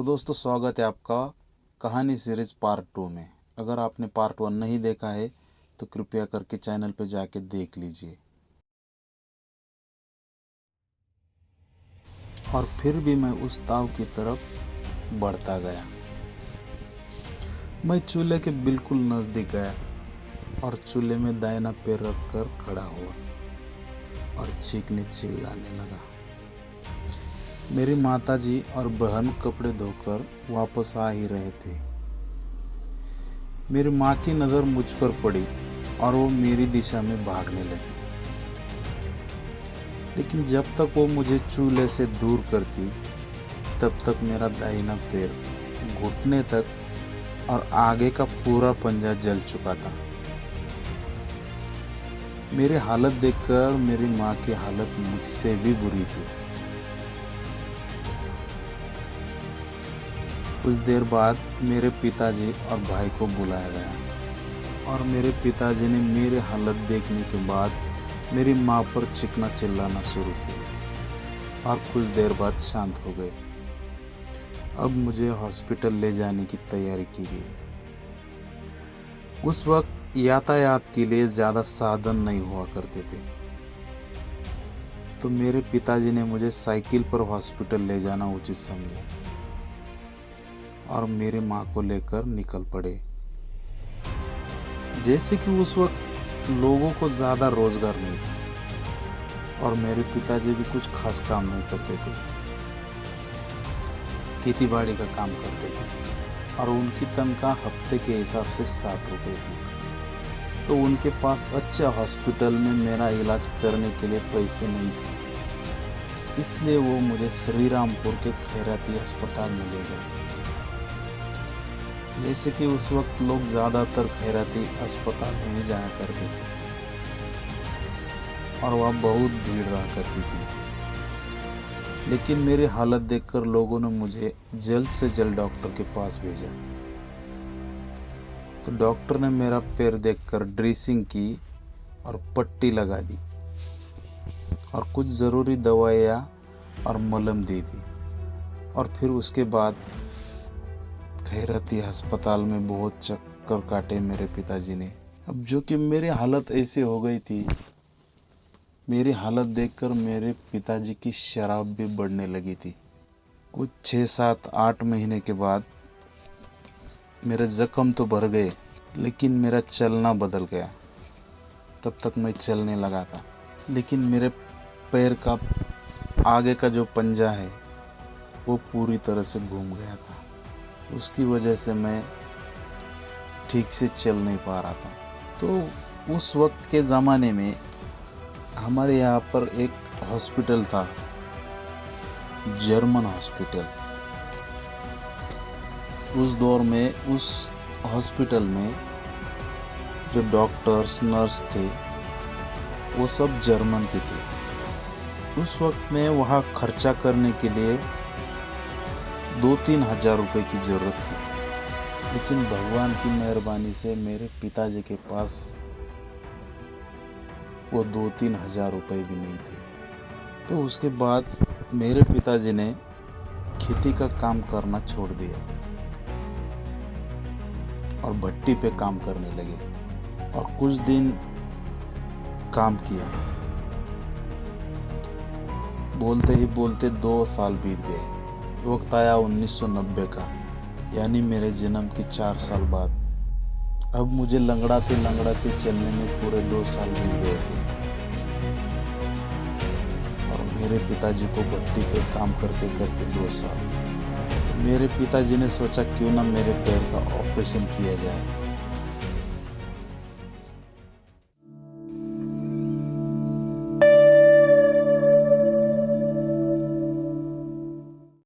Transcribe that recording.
दोस्तों, स्वागत है आपका कहानी सीरीज पार्ट 2 में। अगर आपने पार्ट 1 नहीं देखा है तो कृपया करके चैनल पर जाके देख लीजिए। और फिर भी मैं उस ताव की तरफ बढ़ता गया। मैं चूल्हे के बिल्कुल नज़दीक गया और चूल्हे में दाहिना पैर रखकर खड़ा हुआ और चीखने चिल्लाने लगा। मेरी माताजी और बहन कपड़े धोकर वापस आ ही रहे थे। मेरी माँ की नज़र मुझ पर पड़ी और वो मेरी दिशा में भागने लगी। लेकिन जब तक वो मुझे चूल्हे से दूर करती तब तक मेरा दाहिना पैर घुटने तक और आगे का पूरा पंजा जल चुका था। मेरी हालत देखकर मेरी माँ की हालत मुझसे भी बुरी थी। कुछ देर बाद मेरे पिताजी और भाई को बुलाया गया और मेरे पिताजी ने मेरी हालत देखने के बाद मेरी माँ पर चीखना चिल्लाना शुरू किया और कुछ देर बाद शांत हो गए। अब मुझे हॉस्पिटल ले जाने की तैयारी की गई। उस वक्त यातायात के लिए ज़्यादा साधन नहीं हुआ करते थे, तो मेरे पिताजी ने मुझे साइकिल पर हॉस्पिटल ले जाना उचित समझा और मेरी माँ को लेकर निकल पड़े। जैसे कि उस वक्त लोगों को ज़्यादा रोजगार नहीं था और मेरे पिताजी भी कुछ खास काम नहीं करते थे, खेती बाड़ी का काम करते थे और उनकी तनख्वाह हफ्ते के हिसाब से 60 रुपये थी। तो उनके पास अच्छे हॉस्पिटल में मेरा इलाज करने के लिए पैसे नहीं थे, इसलिए वो मुझे श्री रामपुर के खैराती अस्पताल में ले गए। जैसे कि उस वक्त लोग ज़्यादातर खैराती अस्पताल में ही जाया करते थे और वहाँ बहुत भीड़ रहा करती थी। लेकिन मेरी हालत देखकर लोगों ने मुझे जल्द से जल्द डॉक्टर के पास भेजा। तो डॉक्टर ने मेरा पैर देखकर ड्रेसिंग की और पट्टी लगा दी और कुछ ज़रूरी दवाइयाँ और मलहम दे दी और फिर उसके बाद खैराती अस्पताल में बहुत चक्कर काटे मेरे पिताजी ने। अब जो कि मेरी हालत ऐसी हो गई थी, मेरी हालत देखकर मेरे पिताजी की शराब भी बढ़ने लगी थी। कुछ 6, 7, 8 महीने के बाद मेरे जख्म तो भर गए, लेकिन मेरा चलना बदल गया। तब तक मैं चलने लगा था, लेकिन मेरे पैर का आगे का जो पंजा है वो पूरी तरह से घूम गया था। उसकी वजह से मैं ठीक से चल नहीं पा रहा था। तो उस वक्त के ज़माने में हमारे यहाँ पर एक हॉस्पिटल था, जर्मन हॉस्पिटल। उस दौर में उस हॉस्पिटल में जो डॉक्टर्स, नर्स थे वो सब जर्मन के थे। उस वक्त में वहाँ खर्चा करने के लिए 2-3 हज़ार रुपये की ज़रूरत थी, लेकिन भगवान की मेहरबानी से मेरे पिताजी के पास वो 2-3 हज़ार रुपये भी नहीं थे। तो उसके बाद मेरे पिताजी ने खेती का काम करना छोड़ दिया और भट्टी पे काम करने लगे और कुछ दिन काम किया। बोलते ही बोलते 2 साल बीत गए। वक्त आया 1990 का, यानी मेरे जन्म के 4 साल बाद। अब मुझे लंगड़ाते लंगड़ाते चलने में पूरे 2 साल बीत गए थे और मेरे पिताजी को भट्टी पे काम करते करते 2 साल। मेरे पिताजी ने सोचा क्यों ना मेरे पैर का ऑपरेशन किया जाए।